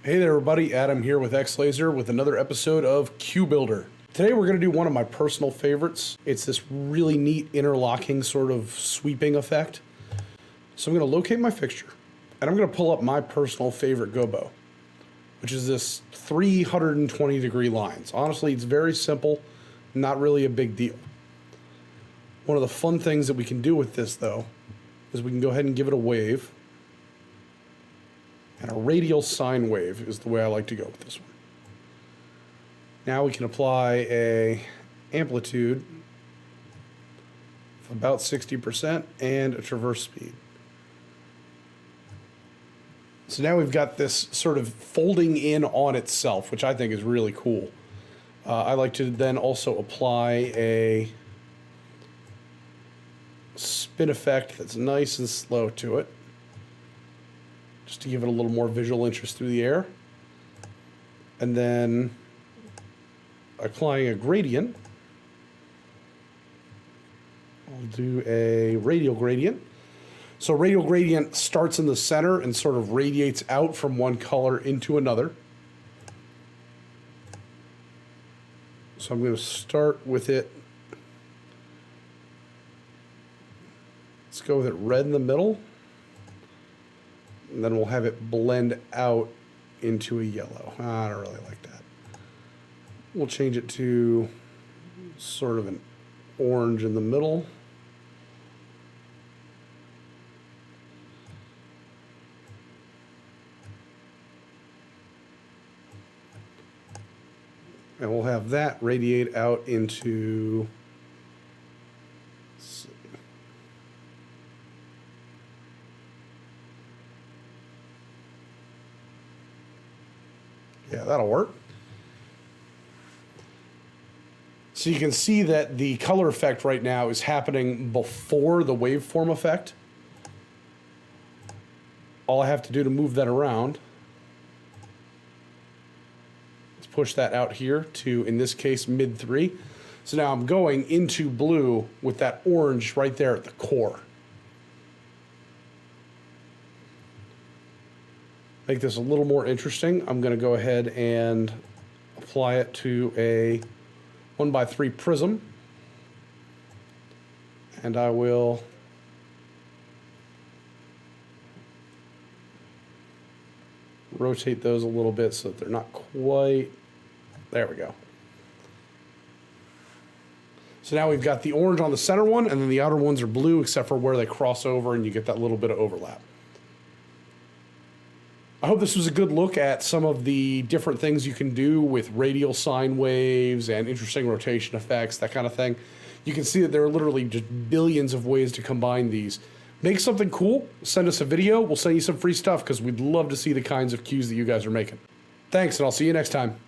Hey there everybody, Adam here with XLaser with another episode of QBuilder. Today we're going to do one of my personal favorites. It's this really neat interlocking sort of sweeping effect. So I'm going to locate my fixture and I'm going to pull up my personal favorite gobo, which is this 320 degree lines. Honestly, it's very simple, not really a big deal. One of the fun things that we can do with this though is we can go ahead and give it a wave. And a radial sine wave is the way I like to go with this one. Now we can apply a amplitude of about 60% and a traverse speed. So now we've got this sort of folding in on itself, which I think is really cool. I like to then also apply a spin effect that's nice and slow to it, just to give it a little more visual interest through the air. And then applying a gradient, I'll do a radial gradient. So radial gradient starts in the center and sort of radiates out from one color into another. So I'm going to start with it. Let's go with it red in the middle. And then we'll have it blend out into a yellow. I don't really like that. We'll change it to sort of an orange in the middle. And we'll have that radiate out into, yeah, that'll work. So you can see that the color effect right now is happening before the waveform effect. All I have to do to move that around is push that out here to, in this case, mid 3. So now I'm going into blue with that orange right there at the core. Make this a little more interesting. I'm going to go ahead and apply it to a 1x3 prism. And I will rotate those a little bit so that they're not quite, there we go. So now we've got the orange on the center one, and then the outer ones are blue except for where they cross over and you get that little bit of overlap. I hope this was a good look at some of the different things you can do with radial sine waves and interesting rotation effects, that kind of thing. You can see that there are literally just billions of ways to combine these. Make something cool, send us a video, we'll send you some free stuff because we'd love to see the kinds of cues that you guys are making. Thanks, and I'll see you next time.